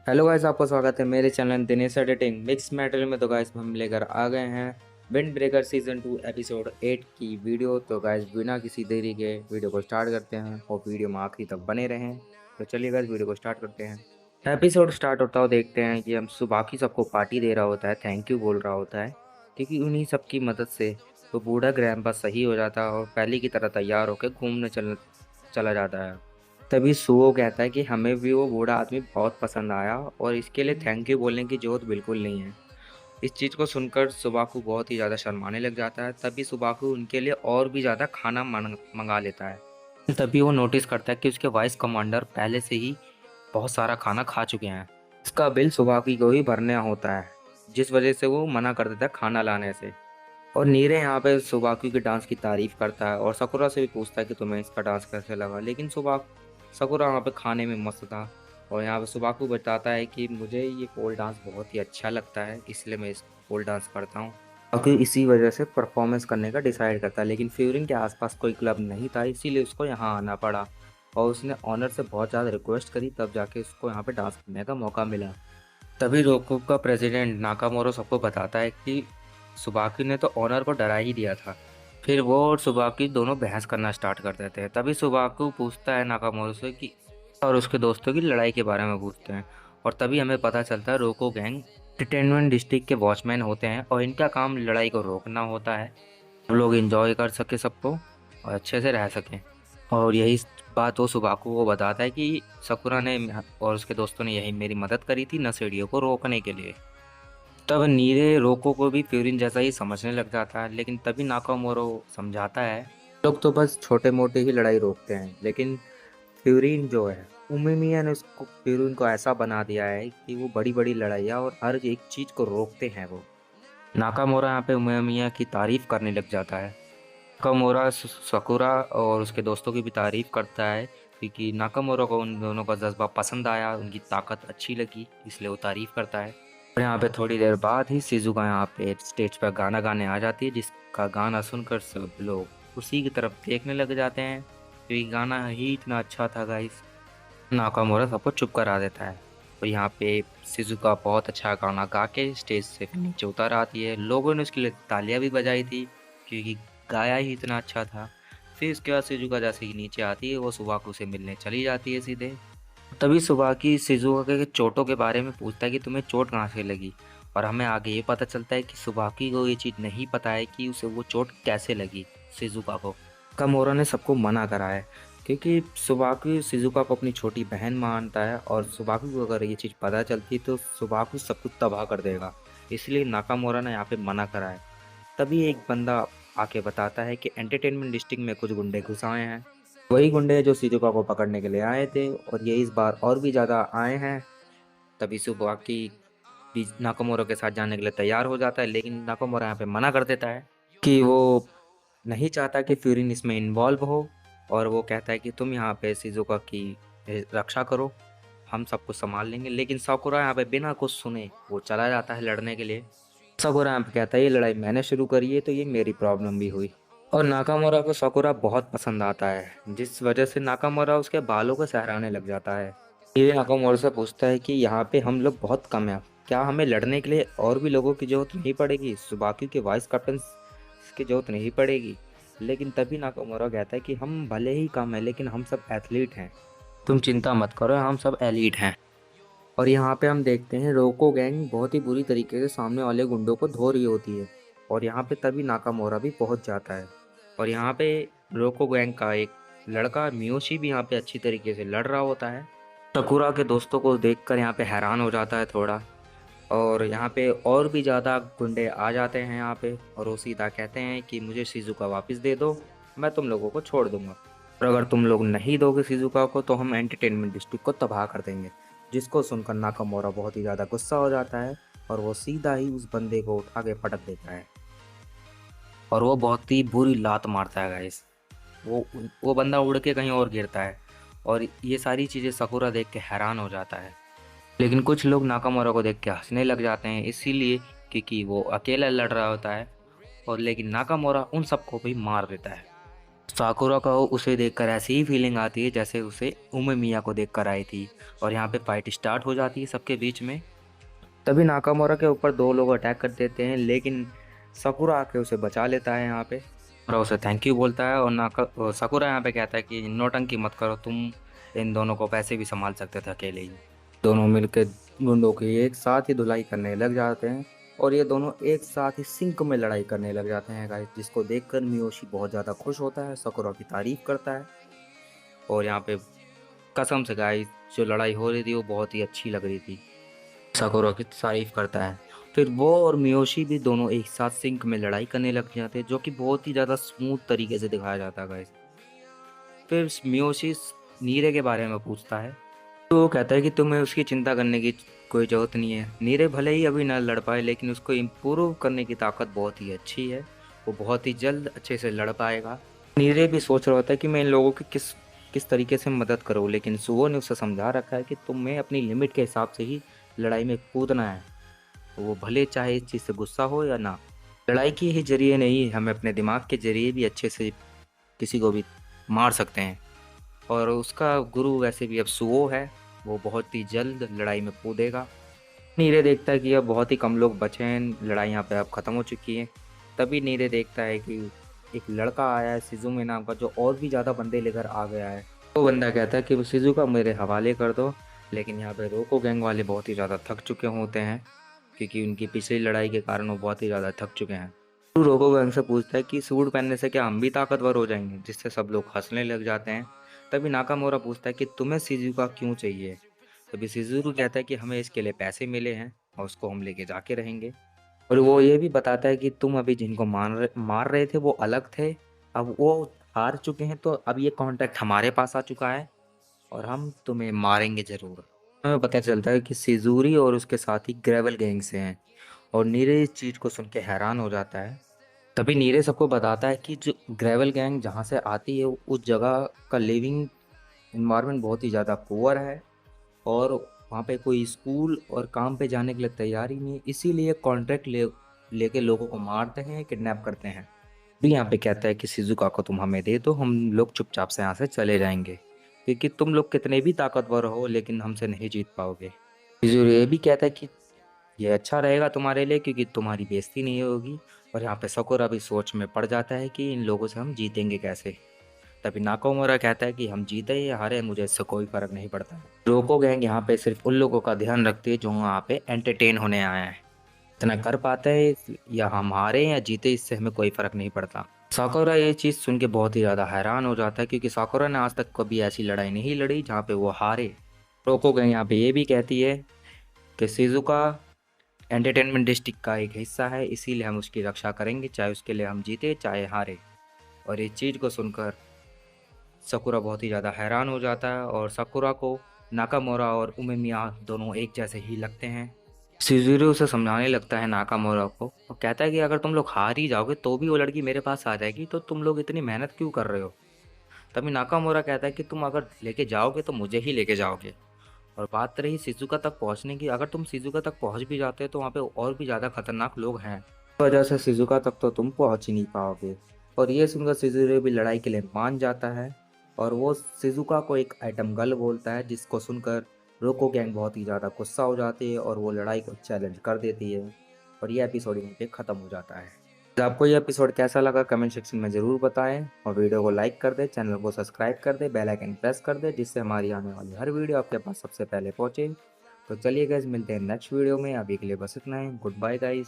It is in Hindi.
हेलो गाइस, आपका स्वागत है मेरे channel Dinesh editing mix metal में। तो गाइस हम लेकर आ गए हैं विंड ब्रेकर सीजन 2 एपिसोड 8 की वीडियो। तो गाइस बिना किसी देरी के वीडियो को स्टार्ट करते हैं और वीडियो में आखिरी तक बने रहें। तो चलिए गाइस वीडियो को स्टार्ट करते हैं। एपिसोड स्टार्ट होता हो देखते हैं कि हम सुबाकी सबको पार्टी दे रहा होता है, थैंक यू बोल रहा होता है, क्योंकि उन्हीं सबकी मदद से वो बूढ़ा ग्रैंपा सही हो जाता है और पहले की तरह तैयार होकर घूमने चला जाता है। तभी सुओ कहता है कि हमें भी वो बूढ़ा आदमी बहुत पसंद आया और इसके लिए थैंक यू बोलने की जरूरत बिल्कुल नहीं है। इस चीज़ को सुनकर सुबाकू बहुत ही ज़्यादा शर्माने लग जाता है। तभी सुबाकू उनके लिए और भी ज़्यादा खाना मंगा लेता है। तभी वो नोटिस करता है कि उसके वाइस कमांडर पहले से ही बहुत सारा खाना खा चुके हैं। इसका बिल सुबाकी को ही भरना होता है, जिस वजह से वो मना कर देता है खाना लाने से। और नीरे यहाँ पे सुबाकी के डांस की तारीफ करता है और सकुरा से भी पूछता है कि तुम्हें इसका डांस कैसे लगा। लेकिन सकुरा यहाँ पे खाने में मस्त था और यहाँ पे सुबाकू बताता है कि मुझे ये पोल डांस बहुत ही अच्छा लगता है, इसलिए मैं इस पोल डांस करता हूँ। बाकी इसी वजह से परफॉर्मेंस करने का डिसाइड करता है। लेकिन फ्यूरिन के आसपास कोई क्लब नहीं था, इसीलिए उसको यहाँ आना पड़ा और उसने ऑनर से बहुत ज़्यादा रिक्वेस्ट करी, तब जाके उसको यहाँ पे डांस करने का मौका मिला। तभी रोको का प्रेसिडेंट नाकामोरो सबको बताता है कि सुबाकी ने तो ऑनर को डरा ही दिया था। फिर वो और सुबाकी दोनों बहस करना स्टार्ट कर देते हैं। तभी सुबाकू पूछता है नाकामोरो से कि और उसके दोस्तों की लड़ाई के बारे में पूछते हैं। और तभी हमें पता चलता है रोको गैंग एंटरटेनमेंट डिस्ट्रिक्ट के वॉचमैन होते हैं और इनका काम लड़ाई को रोकना होता है, सब लोग इंजॉय कर सके सबको और अच्छे से रह सकें। और यही बात वो सुबाकू को बताता है कि सकुरा ने और उसके दोस्तों ने यही मेरी मदद करी थी नशेड़ियों को रोकने के लिए। तब नीरे रोको को भी फ्यूरिन जैसा ही समझने लग जाता है। लेकिन तभी नाकामोरो समझाता है लोग तो बस छोटे मोटे ही लड़ाई रोकते हैं, लेकिन फ्यूरिन जो है उमिमिया ने उसको फ्यूरिन को ऐसा बना दिया है कि वो बड़ी बड़ी लड़ाइयाँ और हर एक चीज़ को रोकते हैं। वो नाकामोरा यहाँ पे उमिमिया की तारीफ करने लग जाता है। नाकामोरा सकुरा और उसके दोस्तों की भी तारीफ करता है, क्योंकि नाकामोरा को उन दोनों का जज्बा पसंद आया, उनकी ताकत अच्छी लगी, इसलिए वो तारीफ करता है। और यहाँ पे थोड़ी देर बाद ही शिजुका यहाँ पे स्टेज पर गाना गाने आ जाती है, जिसका गाना सुनकर सब लोग उसी की तरफ देखने लग जाते हैं, क्योंकि गाना ही इतना अच्छा था गाइस। नाकामोरा सबको चुप करा देता है और यहाँ पे शिजुका बहुत अच्छा गाना गा के स्टेज से फिर नीचे उतर आती है। लोगों ने उसके लिए तालियां भी बजाई थी, क्योंकि गाया ही इतना अच्छा था। फिर उसके बाद शिजुका जैसे ही नीचे आती है वो सुबाकू से मिलने चली जाती है सीधे। तभी सुबाकी शिजुका के चोटों के बारे में पूछता है कि तुम्हें चोट कहाँ से लगी। और हमें आगे ये पता चलता है कि सुबाकी को ये चीज़ नहीं पता है कि उसे वो चोट कैसे लगी शिजुका को। कामोरा ने सबको मना करा है, क्योंकि सुबाकी शिजुका को अपनी छोटी बहन मानता है और सुबाकी को अगर ये चीज़ पता चलती तो सुबाकी सब कुछ तबाह कर देगा, इसलिए नाकामोरा ने यहाँ पे मना करा है। तभी एक बंदा आके बताता है कि एंटरटेनमेंट डिस्ट्रिक्ट में कुछ गुंडे घुस आए हैं, वही गुंडे जो शिजुका को पकड़ने के लिए आए थे और ये इस बार और भी ज़्यादा आए हैं। तभी सुबाकी भी नाकामोरा के साथ जाने के लिए तैयार हो जाता है, लेकिन नाकामोरा यहाँ पे मना कर देता है कि वो नहीं चाहता कि फ्यूरिन इसमें इन्वॉल्व हो। और वो कहता है कि तुम यहाँ पे शिजुका की रक्षा करो, हम सबको संभाल लेंगे। लेकिन साकुरा यहाँ पे बिना कुछ सुने वो चला जाता है लड़ने के लिए। साकुरा यहाँ पे कहता है ये लड़ाई मैंने शुरू करी है तो ये मेरी प्रॉब्लम भी हुई। और नाकामोरा को साकुरा बहुत पसंद आता है, जिस वजह से नाकामोरा उसके बालों को सहराने लग जाता है। ये नाकामोरा से पूछता है कि यहाँ पे हम लोग बहुत कम हैं, क्या हमें लड़ने के लिए और भी लोगों की जरूरत नहीं पड़ेगी, सुबाकी के वाइस कैप्टन की जरूरत नहीं पड़ेगी। लेकिन तभी नाकामोरा कहता है कि हम भले ही कम हैं लेकिन हम सब एथलीट हैं, तुम चिंता मत करो, हम सब एलीट हैं। और यहाँ पे हम देखते हैं रोको गैंग बहुत ही बुरी तरीके से सामने वाले गुंडों को धो रही होती है और यहाँ पे तभी नाकामोरा भी पहुँच जाता है। और यहाँ पे रोको गैंग का एक लड़का मियोशी भी यहाँ पे अच्छी तरीके से लड़ रहा होता है। सकुरा के दोस्तों को देखकर यहाँ पे हैरान हो जाता है थोड़ा। और यहाँ पे और भी ज़्यादा गुंडे आ जाते हैं यहाँ पे और वो सीधा कहते हैं कि मुझे शिजुका वापस दे दो, मैं तुम लोगों को छोड़ दूंगा, और अगर तुम लोग नहीं दोगे शिजुका को तो हम एंटरटेनमेंट डिस्ट्रिक्ट को तबाह कर देंगे। जिसको सुनकर नाकामोरा बहुत ही ज़्यादा गुस्सा हो जाता है और वो सीधा ही उस बंदे को उठा के पटक देता है और वो बहुत ही बुरी लात मारता है गाइस। वो बंदा उड़ के कहीं और गिरता है और ये सारी चीज़ें सकुरा देख के हैरान हो जाता है। लेकिन कुछ लोग नाकामोरा को देख के हंसने लग जाते हैं, इसीलिए क्योंकि वो अकेला लड़ रहा होता है। और लेकिन नाकामोरा उन सबको भी मार देता है। साकुरा को उसे देखकर ऐसी ही फीलिंग आती है जैसे उसे उमे मिया को देखकर आई थी। और यहाँ पे फाइट स्टार्ट हो जाती है सबके बीच में। तभी नाकामोरा के ऊपर दो लोग अटैक कर देते हैं, लेकिन साकुरा आके उसे बचा लेता है यहाँ पे और उसे थैंक यू बोलता है। और साकुरा यहाँ पे कहता है कि नौटंकी मत करो, तुम इन दोनों को पैसे भी संभाल सकते थे अकेले ही। दोनों मिलकर गुंडों की एक साथ ही धुलाई करने लग जाते हैं और ये दोनों एक साथ ही सिंक में लड़ाई करने लग जाते हैं गाइस, जिसको देखकर मियोशी बहुत ज़्यादा खुश होता है, साकुरा की तारीफ करता है। और यहाँ पे कसम से गाइस जो लड़ाई हो रही थी वो बहुत ही अच्छी लग रही थी, साकुरा की तारीफ करता है। फिर वो और मियोशी भी दोनों एक साथ सिंक में लड़ाई करने लग जाते हैं, जो कि बहुत ही ज़्यादा स्मूथ तरीके से दिखाया जाता है गाइस। फिर मियोशी नीरे के बारे में पूछता है तो वो कहता है कि तुम्हें उसकी चिंता करने की कोई ज़रूरत नहीं है। नीरे भले ही अभी ना लड़ पाए, लेकिन उसको इम्प्रूव करने की ताकत बहुत ही अच्छी है, वो बहुत ही जल्द अच्छे से लड़ पाएगा। नीरे भी सोच रहा होता है कि मैं इन लोगों की किस किस तरीके से मदद करूँ, लेकिन सुवो ने उसे समझा रखा है कि तुम्हें अपनी लिमिट के हिसाब से ही लड़ाई में कूदना है। तो वो भले चाहे इस चीज़ से गुस्सा हो या ना, लड़ाई के ही जरिए नहीं, हमें अपने दिमाग के जरिए भी अच्छे से किसी को भी मार सकते हैं। और उसका गुरु वैसे भी अब सुवो है, वो बहुत ही जल्द लड़ाई में कूदेगा। नीरे देखता है कि अब बहुत ही कम लोग बचे हैं, लड़ाई यहाँ पे अब ख़त्म हो चुकी है। तभी नीरे देखता है कि एक लड़का आया है सिजुमे नाम का, जो और भी ज़्यादा बंदे लेकर आ गया है। वो बंदा कहता है कि वो सिजुका मेरे हवाले कर दो, लेकिन यहाँ पे रोको गैंग वाले बहुत ही ज़्यादा थक चुके होते हैं, क्योंकि उनकी पिछली लड़ाई के कारण वो बहुत ही ज़्यादा थक चुके हैं। तो रोको गैंग से पूछता है कि सूट पहनने से क्या हम भी ताकतवर हो जाएंगे, जिससे सब लोग हंसने लग जाते हैं। तभी नाकामोरा पूछता है कि तुम्हें सिजुका क्यों चाहिए। तभी सिजुरू कहता है कि हमें इसके लिए पैसे मिले हैं और उसको हम लेके जाके रहेंगे। और वो ये भी बताता है कि तुम अभी जिनको मार रहे थे वो अलग थे, अब वो हार चुके हैं, तो अब ये कॉन्ट्रैक्ट हमारे पास आ चुका है और हम तुम्हें मारेंगे ज़रूर। हमें पता चलता है कि सिजूरी और उसके साथी ग्रेवल गैंग से हैं और नीरे इस चीज़ को सुन के हैरान हो जाता है। तभी नीरे सबको बताता है कि जो ग्रेवल गैंग जहाँ से आती है उस जगह का लिविंग इन्वायरमेंट बहुत ही ज़्यादा पुअर है और वहाँ पे कोई स्कूल और काम पे जाने के लिए तैयार ही नहीं, इसीलिए कॉन्ट्रैक्ट लेके लोगों को मारते हैं, किडनैप करते हैं। भी यहाँ पे कहता है कि शिजुका को तुम हमें दे दो, हम लोग चुपचाप से यहाँ से चले जाएंगे, क्योंकि तुम लोग कितने भी ताकतवर हो लेकिन हमसे नहीं जीत पाओगे। शिजुर ये भी कहता है कि ये अच्छा रहेगा तुम्हारे लिए, क्योंकि तुम्हारी बेइज्जती नहीं होगी। और यहाँ पे सकुरा भी सोच में पड़ जाता है कि इन लोगों से हम जीतेंगे कैसे। तभी नाकामोरा कहता है कि हम जीते या हारे मुझे इससे कोई फर्क नहीं पड़ता। रोको गैंग यहाँ पे सिर्फ उन लोगों का ध्यान रखती है जो यहाँ पे एंटरटेन होने आया है, इतना कर पाते हैं या हम हारे या जीते इससे हमें कोई फर्क नहीं पड़ता। साकुरा ये चीज़ सुन के बहुत ही ज़्यादा हैरान हो जाता है, क्योंकि साकुरा ने आज तक कभी ऐसी लड़ाई नहीं लड़ी जहाँ पे वो हारे। रोको गैंग यहाँ पे ये भी कहती है कि शिजुका एंटरटेनमेंट डिस्ट्रिक्ट का एक हिस्सा है, इसीलिए हम उसकी रक्षा करेंगे, चाहे उसके लिए हम जीते चाहे हारे। और इस चीज़ को सुनकर साकुरा बहुत ही ज़्यादा हैरान हो जाता है और साकुरा को नाकामोरा और उमेमिया दोनों एक जैसे ही लगते हैं। शिज़ुरू उसे समझाने लगता है नाकामोरा को और कहता है कि अगर तुम लोग हार ही जाओगे तो भी वो लड़की मेरे पास आ जाएगी, तो तुम लोग इतनी मेहनत क्यों कर रहे हो। तभी नाकामोरा कहता है कि तुम अगर लेके जाओगे तो मुझे ही लेके जाओगे। और बात रही शिजुका तक पहुंचने की, अगर तुम शिजुका तक पहुंच भी जाते हो तो वहाँ पे और भी ज़्यादा खतरनाक लोग हैं, इस वजह से शिजुका तक तो तुम पहुंच ही नहीं पाओगे। और ये सुनकर शिजुरू भी लड़ाई के लिए मान जाता है और वो शिजुका को एक आइटम गल बोलता है, जिसको सुनकर रोको गैंग बहुत ही ज़्यादा गुस्सा हो जाती है और वो लड़ाई को चैलेंज कर देती है। और ये एपिसोड यहीं पे ख़त्म हो जाता है। तो आपको ये एपिसोड कैसा लगा कमेंट सेक्शन में ज़रूर बताएं और वीडियो को लाइक कर दें, चैनल को सब्सक्राइब कर दें, बेल आइकन प्रेस कर दें, जिससे हमारी आने वाली हर वीडियो आपके पास सबसे पहले पहुंचे। तो चलिए गाइस मिलते हैं नेक्स्ट वीडियो में, अभी के लिए बस इतना ही। Good bye guys.